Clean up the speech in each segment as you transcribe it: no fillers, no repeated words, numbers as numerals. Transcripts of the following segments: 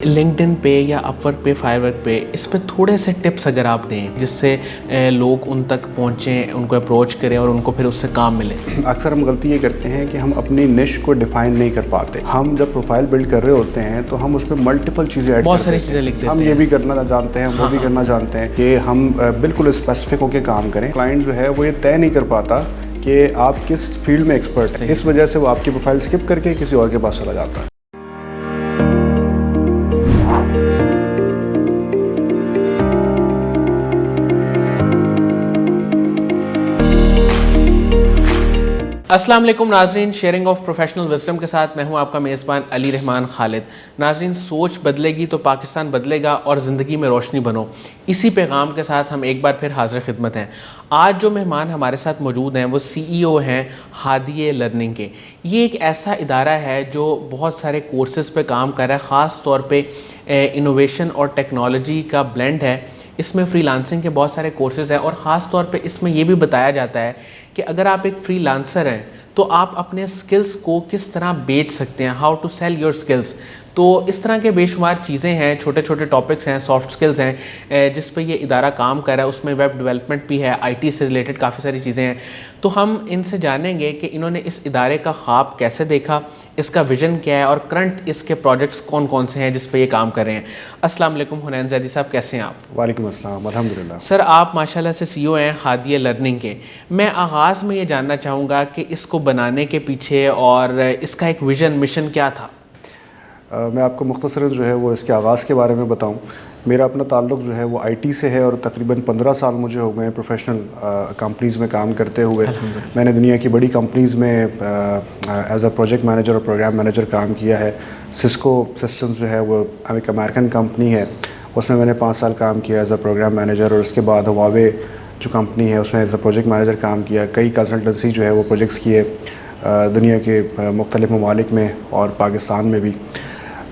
LinkedIn پہ یا اپورک پہ فائرورک پہ اس پہ تھوڑے سے ٹپس اگر آپ دیں جس سے لوگ ان تک پہنچیں، ان کو اپروچ کریں اور ان کو پھر اس سے کام ملے. اکثر ہم غلطی یہ کرتے ہیں کہ ہم اپنی نش کو ڈیفائن نہیں کر پاتے. ہم جب پروفائل بلڈ کر رہے ہوتے ہیں تو ہم اس پہ ملٹیپل چیزیں ایڈ بہت ساری چیزیں لکھ دیتے ہیں. ہم یہ بھی کرنا جانتے ہیں، وہ بھی کرنا جانتے ہیں کہ ہم بالکل اسپیسیفک ہو کے کام کریں. کلائنٹ جو ہے وہ یہ طے نہیں کر پاتا کہ آپ کس فیلڈ میں ایکسپرٹ ہیں، اس وجہ سے وہ آپ کی پروفائل اسکپ کر کے کسی اور کے پاس چلا جاتا ہے. السلام علیکم ناظرین، شیئرنگ آف پروفیشنل وزڈم کے ساتھ میں ہوں آپ کا میزبان علی رحمان خالد. ناظرین، سوچ بدلے گی تو پاکستان بدلے گا اور زندگی میں روشنی بنو. اسی پیغام کے ساتھ ہم ایک بار پھر حاضر خدمت ہیں. آج جو مہمان ہمارے ساتھ موجود ہیں وہ CEO ہیں ہادیہ لرننگ کے. یہ ایک ایسا ادارہ ہے جو بہت سارے کورسز پہ کام کر رہا ہے، خاص طور پہ انوویشن اور ٹیکنالوجی کا بلینڈ ہے. اس میں فری لانسنگ کے بہت سارے کورسز ہیں اور خاص طور پہ اس میں یہ بھی بتایا جاتا ہے کہ اگر آپ ایک فری لانسر ہیں تو آپ اپنے سکلز کو کس طرح بیچ سکتے ہیں، how to sell your skills. تو اس طرح کے بے شمار چیزیں ہیں، چھوٹے چھوٹے ٹاپکس ہیں، سافٹ سکلز ہیں جس پہ یہ ادارہ کام کر رہا ہے. اس میں ویب ڈیولپمنٹ بھی ہے، IT سے ریلیٹڈ کافی ساری چیزیں ہیں. تو ہم ان سے جانیں گے کہ انہوں نے اس ادارے کا خواب کیسے دیکھا، اس کا ویژن کیا ہے اور کرنٹ اس کے پروجیکٹس کون کون سے ہیں جس پہ یہ کام کر رہے ہیں. السلام علیکم حنین زیدی صاحب، کیسے ہیں آپ؟ وعلیکم السلام، الحمدللہ. سر، آپ ماشاءاللہ سے CEO ہیں ہادیہ لرننگ کے. میں آغاز میں یہ جاننا چاہوں گا کہ اس کو بنانے کے پیچھے اور اس کا ایک ویژن مشن کیا تھا؟ میں آپ کو مختصراً جو ہے وہ اس کے آغاز کے بارے میں بتاؤں. میرا اپنا تعلق جو ہے وہ IT سے ہے اور تقریباً 15 سال مجھے ہو گئے ہیں پروفیشنل کمپنیز میں کام کرتے ہوئے. میں نے دنیا کی بڑی کمپنیز میں ایز اے پروجیکٹ مینیجر اور پروگرام مینیجر کام کیا ہے. سسکو سسٹمز جو ہے وہ ایک امریکن کمپنی ہے، اس میں نے 5 سال کام کیا ایز اے پروگرام مینیجر. اور اس کے بعد ہواوے جو کمپنی ہے اس میں ایز اے پروجیکٹ مینیجر کام کیا. کئی کنسلٹنسی جو ہے وہ پروجیکٹس کیے دنیا کے مختلف ممالک میں اور پاکستان میں بھی.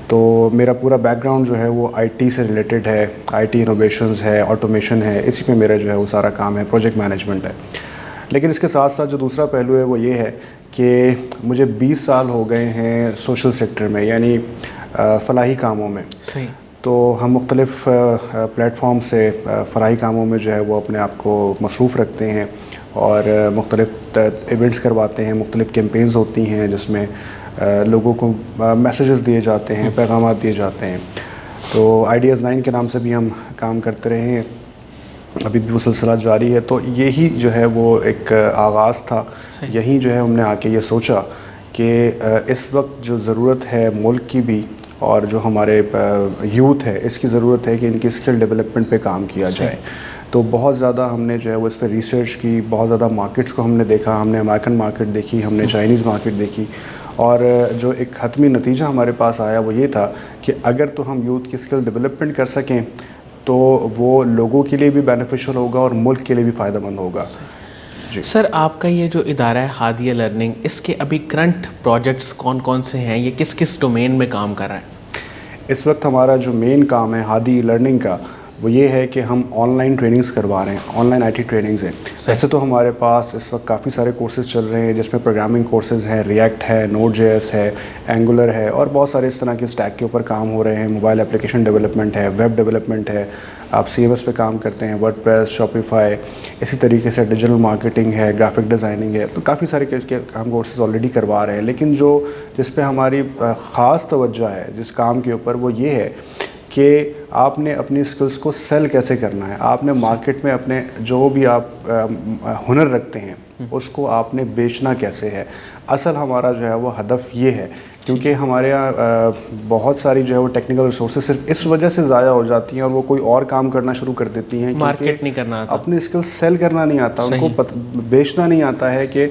تو میرا پورا بیک گراؤنڈ جو ہے وہ IT سے ریلیٹڈ ہے، IT انوویشنز ہے، آٹومیشن ہے، اسی پہ میرا جو ہے وہ سارا کام ہے، پروجیکٹ مینجمنٹ ہے. لیکن اس کے ساتھ ساتھ جو دوسرا پہلو ہے وہ یہ ہے کہ مجھے 20 سال ہو گئے ہیں سوشل سیکٹر میں، یعنی فلاحی کاموں میں. صحیح. تو ہم مختلف پلیٹ فارم سے فلاحی کاموں میں جو ہے وہ اپنے آپ کو مصروف رکھتے ہیں اور مختلف ایونٹس کرواتے ہیں، مختلف کیمپینز ہوتی ہیں جس میں لوگوں کو میسیجز دیے جاتے ہیں، پیغامات دیے جاتے ہیں. تو آئیڈیاز 9 کے نام سے بھی ہم کام کرتے رہے ہیں، ابھی بھی وہ سلسلہ جاری ہے. تو یہی جو ہے وہ ایک آغاز تھا. یہیں جو ہے ہم نے آ کے یہ سوچا کہ اس وقت جو ضرورت ہے ملک کی بھی اور جو ہمارے یوتھ ہے اس کی ضرورت ہے کہ ان کی اسکل ڈیولپمنٹ پہ کام کیا جائے. تو بہت زیادہ ہم نے جو ہے وہ اس پہ ریسرچ کی، بہت زیادہ مارکیٹس کو ہم نے دیکھا. ہم نے امریکن مارکیٹ دیکھی، ہم نے چائنیز مارکیٹ دیکھی. اور جو ایک حتمی نتیجہ ہمارے پاس آیا وہ یہ تھا کہ اگر تو ہم یوتھ کی اسکل ڈیولپمنٹ کر سکیں تو وہ لوگوں کے لیے بھی بینیفیشل ہوگا اور ملک کے لیے بھی فائدہ مند ہوگا. جی سر، آپ کا یہ جو ادارہ ہے ہادیہ لرننگ، اس کے ابھی کرنٹ پروجیکٹس کون کون سے ہیں؟ یہ کس کس ڈومین میں کام کر رہا ہے؟ اس وقت ہمارا جو مین کام ہے ہادیہ لرننگ کا وہ یہ ہے کہ ہم آن لائن ٹریننگز کروا رہے ہیں، آن لائن IT ٹریننگز ہیں. ویسے تو ہمارے پاس اس وقت کافی سارے کورسز چل رہے ہیں جس میں پروگرامنگ کورسز ہیں، ریئیکٹ ہے، Node.js ہے، اینگولر ہے اور بہت سارے اس طرح کے اسٹیک کے اوپر کام ہو رہے ہیں. موبائل اپلیکیشن ڈیولپمنٹ ہے، ویب ڈیولپمنٹ ہے، آپ CMS پہ کام کرتے ہیں، ورڈ پریس، شاپیفائی، اسی طریقے سے ڈیجیٹل مارکیٹنگ ہے، گرافک ڈیزائننگ ہے. تو کافی سارے ہم کورسز آلریڈی کروا رہے ہیں. لیکن جس پہ ہماری خاص توجہ ہے جس کام کے اوپر وہ یہ ہے کہ آپ نے اپنی اسکلس کو سیل کیسے کرنا ہے. آپ نے مارکیٹ میں اپنے جو بھی آپ ہنر رکھتے ہیں اس کو آپ نے بیچنا کیسے ہے. اصل ہمارا جو ہے وہ ہدف یہ ہے کیونکہ ہمارے یہاں بہت ساری جو ہے وہ ٹیکنیکل ریسورسز صرف اس وجہ سے ضائع ہو جاتی ہیں اور وہ کوئی اور کام کرنا شروع کر دیتی ہیں مارکیٹ نہیں کرنا آتا، اپنی اسکلس سیل کرنا نہیں آتا، ان کو بیچنا نہیں آتا ہے کہ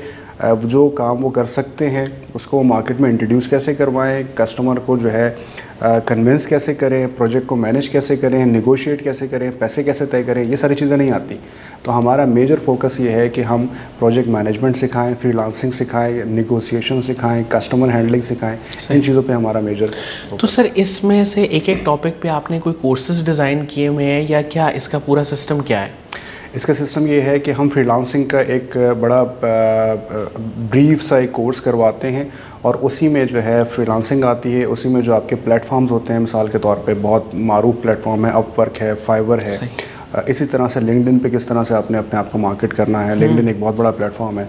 جو کام وہ کر سکتے ہیں اس کو وہ مارکیٹ میں انٹروڈیوس کیسے کروائیں، کسٹمر کو جو ہے کنونس کیسے کریں، پروجیکٹ کو مینیج کیسے کریں، نیگوشیٹ کیسے کریں، پیسے کیسے طے کریں. یہ ساری چیزیں نہیں آتی. تو ہمارا میجر فوکس یہ ہے کہ ہم پروجیکٹ مینجمنٹ سکھائیں، فری لانسنگ سکھائیں، نیگوسیشن سکھائیں، کسٹمر ہینڈلنگ سکھائیں. ان چیزوں پہ ہمارا میجر. تو سر اس میں سے ایک ٹاپک پہ آپ نے کوئی کورسز ڈیزائن کیے ہوئے ہیں یا کیا اس کا پورا سسٹم کیا ہے؟ اس کا سسٹم یہ ہے کہ ہم فری لانسنگ کا ایک بڑا بریف سا ایک کورس کرواتے ہیں اور اسی میں جو ہے فری لانسنگ آتی ہے, اسی میں جو آپ کے پلیٹ فارمز ہوتے ہیں, مثال کے طور پہ بہت معروف پلیٹ فارم ہے اپ ورک ہے, فائیور ہے, اسی طرح سے لنکڈن پہ کس طرح سے آپ نے اپنے آپ کو مارکیٹ کرنا ہے. لنکڈن ایک بہت بڑا پلیٹ فارم ہے.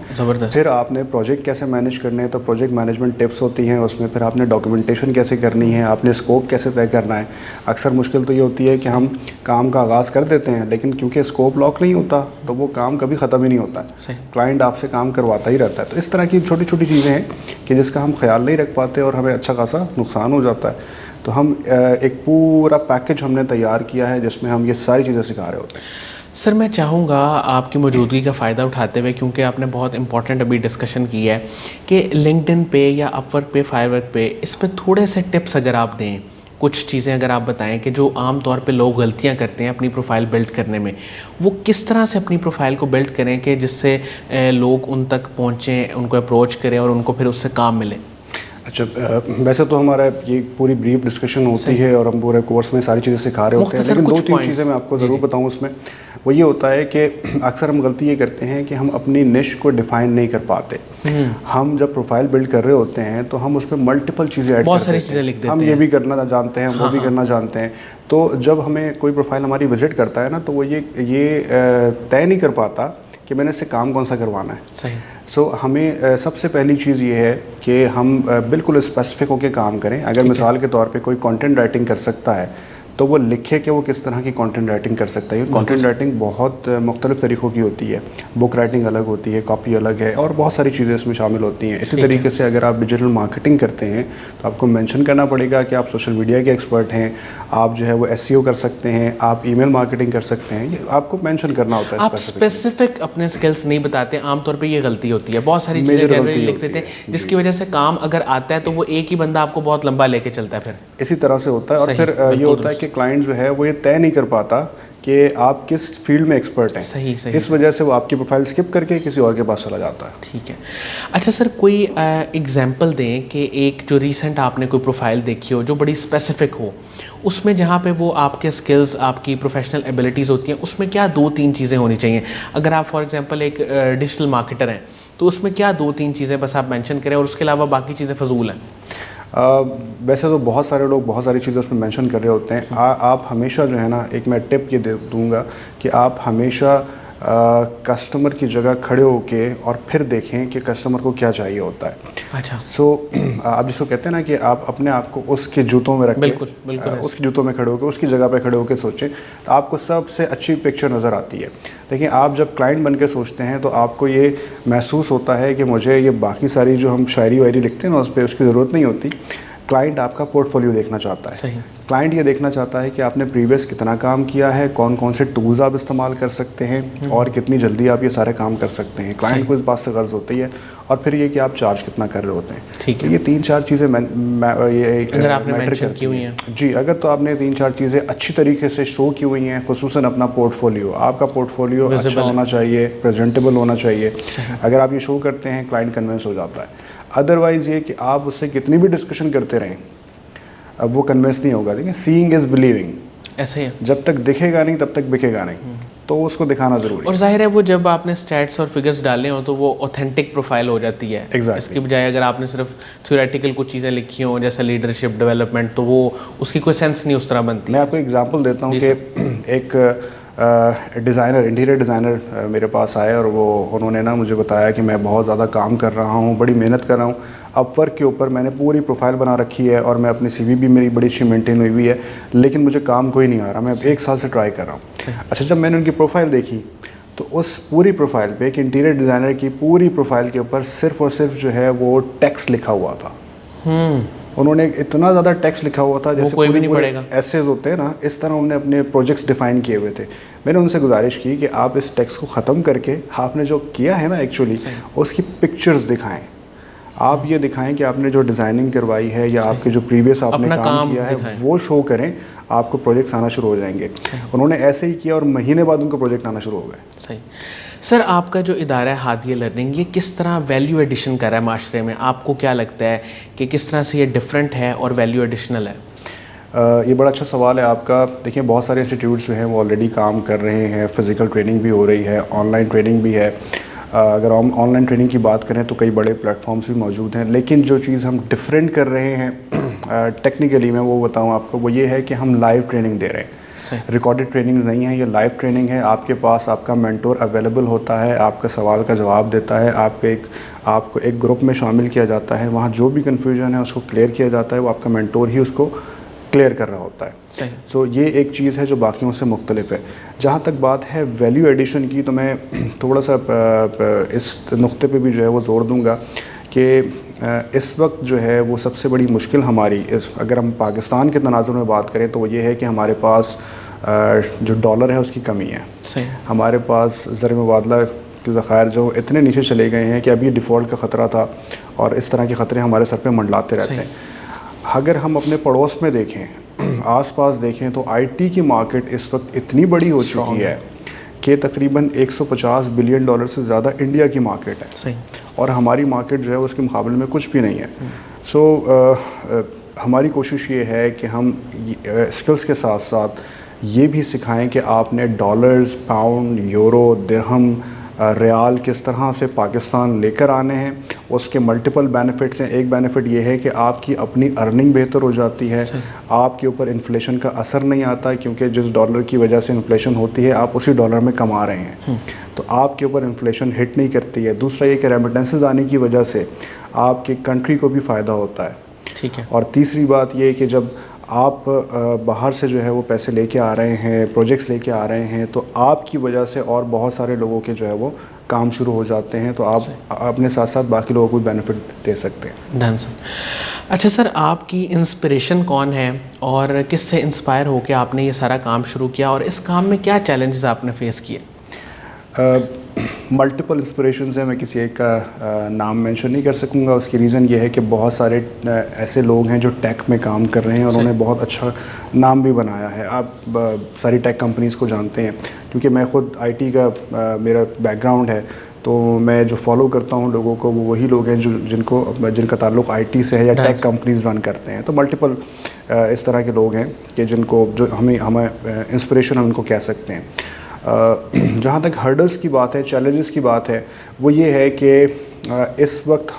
پھر آپ نے پروجیکٹ کیسے مینیج کرنے ہیں, تو پروجیکٹ مینجمنٹ ٹپس ہوتی ہیں اس میں. پھر آپ نے ڈاکیومنٹیشن کیسے کرنی ہے, آپ نے اسکوپ کیسے طے کرنا ہے. اکثر مشکل تو یہ ہوتی ہے کہ ہم کام کا آغاز کر دیتے ہیں لیکن کیونکہ اسکوپ لاک نہیں ہوتا تو وہ کام کبھی ختم ہی نہیں ہوتا ہے. کلائنٹ آپ سے کام کرواتا ہی رہتا ہے. تو اس طرح کی چھوٹی چھوٹی چیزیں ہیں کہ جس کا ہم خیال نہیں رکھ پاتے اور ہمیں اچھا خاصا نقصان ہو جاتا ہے. تو ہم ایک پورا پیکج ہم نے تیار کیا ہے جس میں ہم یہ ساری چیزیں سکھا رہے ہوتے ہیں. سر میں چاہوں گا آپ کی موجودگی کا فائدہ اٹھاتے ہوئے, کیونکہ آپ نے بہت امپورٹنٹ ابھی ڈسکشن کی ہے, کہ لنکڈن پہ یا اپ ورک پہ, فائیور ورک پہ, اس پہ تھوڑے سے ٹپس اگر آپ دیں, کچھ چیزیں اگر آپ بتائیں کہ جو عام طور پہ لوگ غلطیاں کرتے ہیں اپنی پروفائل بلڈ کرنے میں, وہ کس طرح سے اپنی پروفائل کو بلڈ کریں کہ جس سے لوگ ان تک پہنچیں, ان کو اپروچ کریں اور ان کو پھر اس سے کام ملے. اچھا, ویسے تو ہمارا یہ پوری بریف ڈسکشن ہوتی ہے اور ہم پورے کورس میں ساری چیزیں سکھا رہے ہوتے ہیں, لیکن 2-3 چیزیں میں آپ کو ضرور بتاؤں اس میں. وہ یہ ہوتا ہے کہ اکثر ہم غلطی یہ کرتے ہیں کہ ہم اپنی نش کو ڈیفائن نہیں کر پاتے. ہم جب پروفائل بلڈ کر رہے ہوتے ہیں تو ہم اس پہ ملٹیپل چیزیں ایڈ کرتے ہیں. ہم یہ بھی کرنا جانتے ہیں, وہ بھی کرنا جانتے ہیں. تو جب ہمیں کوئی پروفائل ہماری وزٹ کرتا ہے نا, تو وہ یہ طے نہیں کر پاتا کہ میں نے اس سے کام کون سا کروانا ہے. صحیح. سو ہمیں سب سے پہلی چیز یہ ہے کہ ہم بالکل اسپیسیفک ہو کے کام کریں. اگر مثال کے طور پہ کوئی کانٹینٹ رائٹنگ کر سکتا ہے تو وہ لکھے کہ وہ کس طرح کی کانٹینٹ رائٹنگ کر سکتا ہے. کانٹینٹ رائٹنگ بہت مختلف طریقوں کی ہوتی ہے. بک رائٹنگ الگ ہوتی ہے, کاپی الگ ہے, اور بہت ساری چیزیں اس میں شامل ہوتی ہیں. اسی طریقے سے اگر آپ ڈیجیٹل مارکیٹنگ کرتے ہیں تو آپ کو مینشن کرنا پڑے گا کہ آپ سوشل میڈیا کے ایکسپرٹ ہیں, آپ جو ہے وہ SEO کر سکتے ہیں, آپ ای میل مارکیٹنگ کر سکتے ہیں. یہ آپ کو مینشن کرنا ہوتا ہے. آپ اسپیسیفک اپنے اسکلس نہیں بتاتے, عام طور پہ یہ غلطی ہوتی ہے. بہت ساری چیزیں جنرلی لکھ دیتے ہیں جس کی وجہ سے کام اگر آتا ہے تو وہ ایک ہی بندہ آپ کو بہت لمبا لے کے چلتا ہے. پھر اسی طرح سے ہوتا ہے. اور پھر یہ ہوتا ہے کہ کلائنٹ جو ہے وہ یہ طے نہیں کر پاتا کہ آپ کس فیلڈ میں ایکسپرٹ ہیں. صحیح. اس وجہ سے وہ آپ کی پروفائل اسکپ کر کے کسی اور کے پاس چلا جاتا ہے. ٹھیک ہے. اچھا سر, کوئی ایگزامپل دیں کہ ایک جو ریسنٹ آپ نے کوئی پروفائل دیکھی ہو جو بڑی اسپیسیفک ہو, اس میں جہاں پہ وہ آپ کے اسکلز, آپ کی پروفیشنل ایبلٹیز ہوتی ہیں, اس میں کیا 2-3 چیزیں ہونی چاہیے. اگر آپ فار ایگزامپل ایک ڈیجیٹل مارکیٹر ہیں تو اس میں کیا 2-3 چیزیں بس آپ مینشن کریں اور اس کے علاوہ باقی چیزیں فضول ہیں. ویسے تو بہت سارے لوگ بہت ساری چیزیں اس میں مینشن کر رہے ہوتے ہیں. آپ ہمیشہ جو ہے نا, ایک میں ٹپ یہ دوں گا کہ آپ ہمیشہ کسٹمر کی جگہ کھڑے ہو کے اور پھر دیکھیں کہ کسٹمر کو کیا چاہیے ہوتا ہے. اچھا. سو آپ جس کو کہتے ہیں نا کہ آپ اپنے آپ کو اس کے جوتوں میں رکھ کے, اس کے جوتوں میں کھڑے ہو کے, اس کی جگہ پہ کھڑے ہو کے سوچیں, تو آپ کو سب سے اچھی پکچر نظر آتی ہے. دیکھیں, آپ جب کلائنٹ بن کے سوچتے ہیں تو آپ کو یہ محسوس ہوتا ہے کہ مجھے یہ باقی ساری جو ہم شاعری واعری لکھتے ہیں نا اس پہ اس کی ضرورت نہیں ہوتی. کلائنٹ آپ کا پورٹ فولیو دیکھنا چاہتا ہے. صحیح. کلائنٹ یہ دیکھنا چاہتا ہے کہ آپ نے پریویس کتنا کام کیا ہے, کون کون سے ٹولز آپ استعمال کر سکتے ہیں, اور کتنی جلدی آپ یہ سارے کام کر سکتے ہیں. کلائنٹ کو اس بات سے غرض ہوتی ہے. اور پھر یہ کہ آپ چارج کتنا کر رہے ہوتے ہیں. ٹھیک ہے. یہ 3-4 چیزیں اگر آپ نے مینشن کی ہوئی ہیں, جی, اگر تو آپ نے 3-4 چیزیں اچھی طریقے سے شو کی ہوئی ہیں, خصوصاً اپنا پورٹ فولیو, آپ کا پورٹ فولیو اچھا ہونا چاہیے, پریزنٹیبل ہونا چاہیے. اگر آپ یہ شو کرتے ہیں, کلائنٹ کنونس ہو جاتا ہے. ادروائز یہ کہ آپ اس سے کتنی بھی ڈسکشن کرتے رہیں, اب وہ کنونس نہیں ہوگا. دیکھیں, سینگ از بلیونگ. ایسے ہی جب تک دکھے گا نہیں تب تک بکے گا نہیں, تو اس کو دکھانا ضروری ہے. اور ظاہر ہے وہ جب آپ نے اسٹیٹس اور فگرز ڈالے ہوں تو وہ اوتھینٹک پروفائل ہو جاتی ہے. اس کی بجائے اگر آپ نے صرف تھیوریٹیکل کچھ چیزیں لکھی ہوں جیسے لیڈرشپ ڈیولپمنٹ, تو وہ اس کی کوئی سینس نہیں اس طرح بنتی. میں آپ کو ایگزامپل دیتا ہوں کہ ایک ڈیزائنر, انٹیریئر ڈیزائنر میرے پاس آئے اور انہوں نے نا مجھے بتایا کہ میں بہت زیادہ کام کر رہا ہوں, بڑی محنت کر رہا ہوں. اپ ورک کے اوپر میں نے پوری پروفائل بنا رکھی ہے اور میں اپنی CV بھی میری بڑی اچھی مینٹین ہوئی ہوئی ہے, لیکن مجھے کام کوئی نہیں آ رہا. میں 1 سال سے ٹرائی کر رہا ہوں. اچھا, جب میں نے ان کی پروفائل دیکھی تو اس پوری پروفائل پہ, ایک انٹیریئر ڈیزائنر کی پوری پروفائل کے اوپر صرف اور صرف جو ہے وہ ٹیکسٹ لکھا ہوا تھا. انہوں نے اتنا زیادہ ٹیکسٹ لکھا ہوا تھا جیسے کوئی بھی نہیں پڑھے گا. ایسیز ہوتے ہیں نا, اس طرح انہوں نے اپنے پروجیکٹس ڈیفائن کیے ہوئے تھے. میں نے ان سے گزارش کی کہ آپ اس ٹیکسٹ کو ختم کر کے آپ نے جو کیا ہے نا ایکچولی اس کی پکچرز دکھائیں. آپ یہ دکھائیں کہ آپ نے جو ڈیزائننگ کروائی ہے یا آپ کے جو پریویس آپ نے کام کیا ہے وہ شو کریں, آپ کو پروجیکٹس آنا شروع ہو جائیں گے. انہوں نے ایسے ہی کیا اور مہینے بعد ان کو پروجیکٹ آنا شروع ہو گئے. صحیح. سر, آپ کا جو ادارہ ہے ہادیہ لرننگ, یہ کس طرح ویلیو ایڈیشن کر رہا ہے معاشرے میں؟ آپ کو کیا لگتا ہے کہ کس طرح سے یہ ڈفرینٹ ہے اور ویلیو ایڈیشنل ہے؟ یہ بڑا اچھا سوال ہے آپ کا. دیکھیں بہت سارے انسٹیٹیوٹس جو ہیں وہ آلریڈی کام کر رہے ہیں, فزیکل ٹریننگ بھی ہو رہی ہے, آن لائن ٹریننگ بھی ہے. اگر ہم آن لائن ٹریننگ کی بات کریں تو کئی بڑے پلیٹ فارمس بھی موجود ہیں, لیکن جو چیز ہم ڈفرینٹ کر رہے ہیں ٹیکنیکلی میں وہ بتاؤں آپ کو, وہ یہ ہے کہ ہم لائیو ٹریننگ دے رہے ہیں. ریکارڈڈ ٹریننگ نہیں ہے, یہ لائیو ٹریننگ ہے. آپ کے پاس آپ کا مینٹور اویلیبل ہوتا ہے, آپ کا سوال کا جواب دیتا ہے, آپ کو ایک گروپ میں شامل کیا جاتا ہے, وہاں جو بھی کنفیوژن ہے اس کو کلیئر کیا جاتا ہے, وہ آپ کا مینٹور ہی اس کو کلیئر کر رہا ہوتا ہے. سو یہ ایک چیز ہے جو باقیوں سے مختلف ہے. جہاں تک بات ہے ویلیو ایڈیشن کی, تو میں تھوڑا سا اس نقطے پہ بھی جو ہے وہ زور دوں گا کہ اس وقت جو ہے وہ سب سے بڑی مشکل ہماری اگر ہم پاکستان کے تناظر میں بات کریں تو وہ یہ ہے کہ ہمارے پاس جو ڈالر ہے اس کی کمی ہے. ہمارے پاس زر مبادلہ کے ذخائر جو اتنے نیچے چلے گئے ہیں کہ ابھی ڈیفالٹ کا خطرہ تھا, اور اس طرح کے خطرے ہمارے سر پہ منڈلاتے رہتے ہیں. اگر ہم اپنے پڑوس میں دیکھیں, آس پاس دیکھیں, تو آئی ٹی کی مارکیٹ اس وقت اتنی بڑی ہو چکی ہے کہ تقریباً $150 بلین سے زیادہ انڈیا کی مارکیٹ ہے, اور ہماری مارکیٹ جو ہے اس کے مقابلے میں کچھ بھی نہیں ہے. سو ہماری کوشش یہ ہے کہ ہم اسکلس کے ساتھ ساتھ یہ بھی سکھائیں کہ آپ نے ڈالرز, پاؤنڈ, یورو, درہم, ریال کس طرح سے پاکستان لے کر آنے ہیں. اس کے ملٹیپل بینیفٹس ہیں. ایک بینیفٹ یہ ہے کہ آپ کی اپنی ارننگ بہتر ہو جاتی ہے, آپ کے اوپر انفلیشن کا اثر نہیں آتا, کیونکہ جس ڈالر کی وجہ سے انفلیشن ہوتی ہے آپ اسی ڈالر میں کما رہے ہیں, تو آپ کے اوپر انفلیشن ہٹ نہیں کرتی ہے. دوسرا یہ کہ ریمیٹنسز آنے کی وجہ سے آپ کی کنٹری کو بھی فائدہ ہوتا ہے. ٹھیک ہے. اور تیسری بات یہ کہ جب آپ باہر سے جو ہے وہ پیسے لے کے آ رہے ہیں, پروجیکٹس لے کے آ رہے ہیں, تو آپ کی وجہ سے اور بہت سارے لوگوں کے جو ہے وہ کام شروع ہو جاتے ہیں, تو آپ اپنے ساتھ ساتھ باقی لوگوں کو بینیفٹ دے سکتے ہیں. ڈن سر. اچھا سر, آپ کی انسپریشن کون ہے اور کس سے انسپائر ہو کے آپ نے یہ سارا کام شروع کیا, اور اس کام میں کیا چیلنجز آپ نے فیس کیے؟ ملٹیپل انسپریشنز ہیں, میں کسی ایک کا نام مینشن نہیں کر سکوں گا. اس کی ریزن یہ ہے کہ بہت سارے ایسے لوگ ہیں جو ٹیک میں کام کر رہے ہیں اور انہوں نے بہت اچھا نام بھی بنایا ہے. آپ ساری ٹیک کمپنیز کو جانتے ہیں, کیونکہ میں خود آئی ٹی کا میرا بیک گراؤنڈ ہے, تو میں جو فالو کرتا ہوں لوگوں کو وہ وہی لوگ ہیں جن کا تعلق آئی ٹی سے ہے یا ٹیک کمپنیز رن کرتے ہیں. تو ملٹیپل اس طرح کے لوگ ہیں کہ جن کو جو ہمیں انسپریشن ہم ان کو کہہ سکتے ہیں. جہاں تک ہرڈلز کی بات ہے, چیلنجز کی بات ہے, وہ یہ ہے کہ اس وقت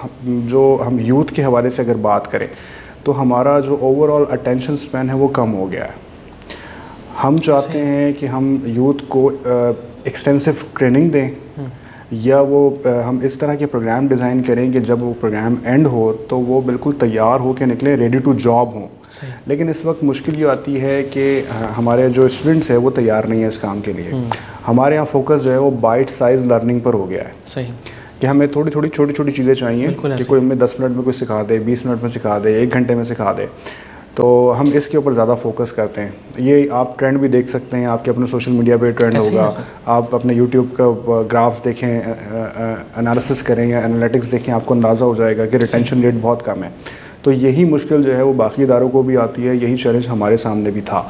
جو ہم یوتھ کے حوالے سے اگر بات کریں تو ہمارا جو اوور آل اٹینشن اسپین ہے وہ کم ہو گیا ہے. ہم چاہتے ہیں کہ ہم یوتھ کو ایکسٹینسو ٹریننگ دیں, یا وہ ہم اس طرح کے پروگرام ڈیزائن کریں کہ جب وہ پروگرام اینڈ ہو تو وہ بالکل تیار ہو کے نکلیں, ریڈی ٹو جاب ہوں. لیکن اس وقت مشکل یہ آتی ہے کہ ہمارے جو اسٹوڈنٹس ہیں وہ تیار نہیں ہیں اس کام کے لیے. ہمارے یہاں فوکس جو ہے وہ بائٹ سائز لرننگ پر ہو گیا ہے. صحیح. کہ ہمیں تھوڑی چھوٹی چھوٹی چیزیں چاہیے کہ کوئی ہمیں 10 منٹ میں کوئی سکھا دے, 20 منٹ میں سکھا دے, 1 گھنٹے میں سکھا دے. تو ہم اس کے اوپر زیادہ فوکس کرتے ہیں. یہ آپ ٹرینڈ بھی دیکھ سکتے ہیں, آپ کے اپنے سوشل میڈیا پہ ٹرینڈ ہوگا, آپ اپنے یوٹیوب کا گرافس دیکھیں, انالیسس کریں یا انالیٹکس دیکھیں, آپ کو اندازہ ہو جائے گا کہ ریٹینشن ریٹ بہت کم ہے. تو یہی مشکل جو ہے وہ باقی اداروں کو بھی آتی ہے, یہی چیلنج ہمارے سامنے بھی تھا.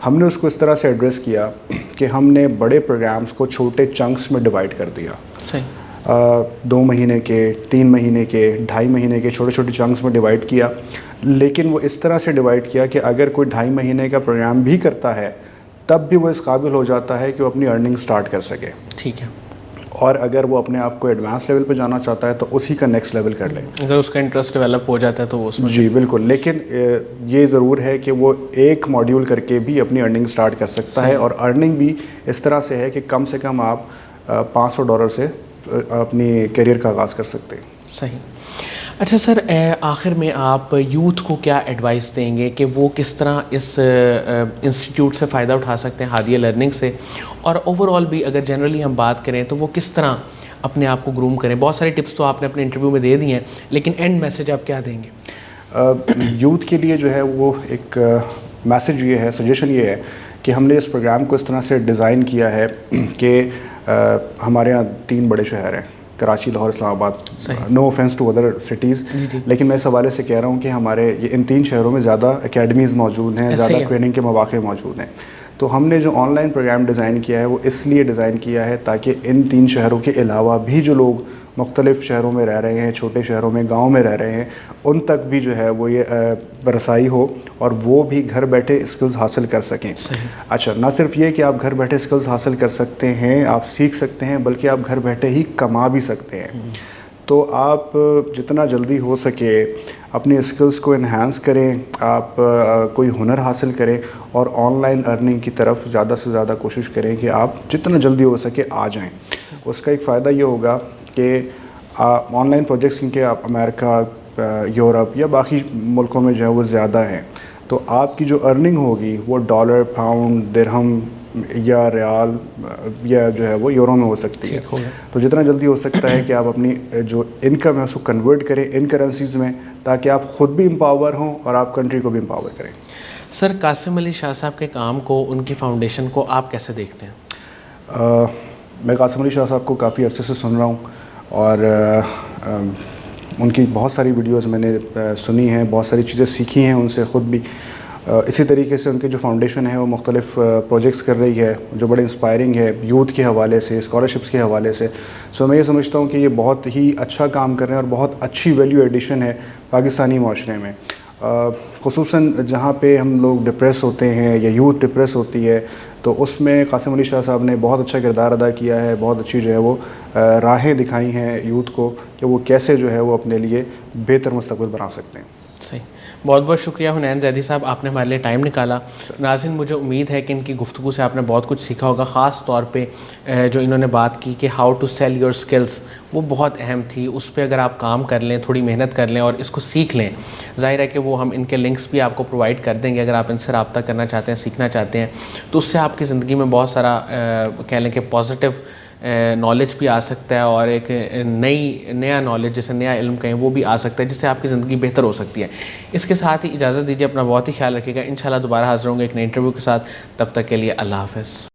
ہم نے اس کو اس طرح سے ایڈریس کیا کہ ہم نے بڑے پروگرامز کو چھوٹے چنکس میں ڈیوائڈ کر دیا. 2 مہینے کے, 3 مہینے کے, 2.5 مہینے کے چھوٹے چھوٹے چنکس میں ڈیوائڈ کیا. لیکن وہ اس طرح سے ڈیوائڈ کیا کہ اگر کوئی 2.5 مہینے کا پروگرام بھی کرتا ہے تب بھی وہ اس قابل ہو جاتا ہے کہ وہ اپنی ارننگ سٹارٹ کر سکے. ٹھیک ہے. اور اگر وہ اپنے آپ کو ایڈوانس لیول پہ جانا چاہتا ہے تو اسی کا نیکسٹ لیول کر لے, اگر اس کا انٹرسٹ ڈیولپ ہو جاتا ہے تو اس میں. جی بالکل. لیکن یہ ضرور ہے کہ وہ ایک ماڈیول کر کے بھی اپنی ارننگ سٹارٹ کر سکتا ہے, اور ارننگ بھی اس طرح سے ہے کہ کم سے کم آپ $500 سے اپنی کیریئر کا آغاز کر سکتے ہیں. صحیح. اچھا سر, آخر میں آپ یوتھ کو کیا ایڈوائس دیں گے کہ وہ کس طرح اس انسٹیٹیوٹ سے فائدہ اٹھا سکتے ہیں, ہادیہ لرننگ سے, اور اوور آل بھی اگر جنرلی ہم بات کریں تو وہ کس طرح اپنے آپ کو گروم کریں؟ بہت ساری ٹپس تو آپ نے اپنے انٹرویو میں دے دی ہیں, لیکن اینڈ میسج آپ کیا دیں گے یوتھ کے لیے؟ جو ہے وہ ایک میسج یہ ہے, سجیشن یہ ہے کہ ہم نے اس پروگرام کو اس طرح سے ڈیزائن کیا ہے کہ ہمارے یہاں 3 بڑے شہر ہیں, کراچی, لاہور, اسلام آباد. نو آفینس ٹو ادر سٹیز, لیکن میں اس حوالے سے کہہ رہا ہوں کہ ہمارے ان 3 شہروں میں زیادہ اکیڈمیز موجود ہیں, زیادہ ٹریننگ کے مواقع موجود ہیں. تو ہم نے جو آن لائن پروگرام ڈیزائن کیا ہے وہ اس لیے ڈیزائن کیا ہے تاکہ ان 3 شہروں کے علاوہ بھی جو لوگ مختلف شہروں میں رہ رہے ہیں, چھوٹے شہروں میں, گاؤں میں رہ رہے ہیں, ان تک بھی جو ہے وہ یہ رسائی ہو اور وہ بھی گھر بیٹھے اسکلز حاصل کر سکیں. اچھا, نہ صرف یہ کہ آپ گھر بیٹھے اسکلز حاصل کر سکتے ہیں, آپ سیکھ سکتے ہیں, بلکہ آپ گھر بیٹھے ہی کما بھی سکتے ہیں. تو آپ جتنا جلدی ہو سکے اپنی اسکلز کو انہانس کریں, آپ کوئی ہنر حاصل کریں اور آن لائن ارننگ کی طرف زیادہ سے زیادہ کوشش کریں کہ آپ جتنا جلدی ہو سکے آ جائیں. اس کا ایک فائدہ یہ ہوگا کہ آن لائن پروجیکٹس کیونکہ آپ امریکہ, یورپ یا باقی ملکوں میں جو ہے وہ زیادہ ہیں, تو آپ کی جو ارننگ ہوگی وہ ڈالر, پاؤنڈ, درہم یا ریال یا جو ہے وہ یورو میں ہو سکتی ہے. تو جتنا جلدی ہو سکتا ہے کہ آپ اپنی جو انکم ہے اس کو کنورٹ کریں ان کرنسیز میں, تاکہ آپ خود بھی امپاور ہوں اور آپ کنٹری کو بھی امپاور کریں. سر, قاسم علی شاہ صاحب کے کام کو, ان کی فاؤنڈیشن کو آپ کیسے دیکھتے ہیں؟ میں قاسم علی شاہ صاحب کو کافی عرصے سے سن رہا ہوں اور ان کی بہت ساری ویڈیوز میں نے سنی ہیں, بہت ساری چیزیں سیکھی ہیں ان سے خود بھی. اسی طریقے سے ان کی جو فاؤنڈیشن ہے وہ مختلف پروجیکٹس کر رہی ہے جو بڑے انسپائرنگ ہے یوتھ کے حوالے سے, اسکالرشپس کے حوالے سے. سو میں یہ سمجھتا ہوں کہ یہ بہت ہی اچھا کام کر رہے ہیں اور بہت اچھی ویلیو ایڈیشن ہے پاکستانی معاشرے میں, خصوصاً جہاں پہ ہم لوگ ڈپریس ہوتے ہیں یا یوتھ ڈپریس ہوتی ہے, تو اس میں قاسم علی شاہ صاحب نے بہت اچھا کردار ادا کیا ہے, بہت اچھی جو ہے وہ راہیں دکھائی ہیں یوتھ کو کہ وہ کیسے جو ہے وہ اپنے لیے بہتر مستقبل بنا سکتے ہیں. صحیح, بہت بہت شکریہ حنین زیدی صاحب, آپ نے ہمارے لیے ٹائم نکالا. ناظرین, مجھے امید ہے کہ ان کی گفتگو سے آپ نے بہت کچھ سیکھا ہوگا, خاص طور پہ جو انہوں نے بات کی کہ how to sell your skills, وہ بہت اہم تھی. اس پہ اگر آپ کام کر لیں, تھوڑی محنت کر لیں اور اس کو سیکھ لیں, ظاہر ہے کہ وہ ہم ان کے لنکس بھی آپ کو پرووائڈ کر دیں گے. اگر آپ ان سے رابطہ کرنا چاہتے ہیں, سیکھنا چاہتے ہیں, تو اس سے آپ کی زندگی میں بہت سارا کہہ لیں کہ پازیٹیو نالج بھی آ سکتا ہے اور ایک نیا نالج, جیسے نیا علم کہیں, وہ بھی آ سکتا ہے جس سے آپ کی زندگی بہتر ہو سکتی ہے. اس کے ساتھ ہی اجازت دیجیے, اپنا بہت ہی خیال رکھیے گا. انشاءاللہ دوبارہ حاضر ہوں گے ایک نئے انٹرویو کے ساتھ. تب تک کے لیے اللہ حافظ.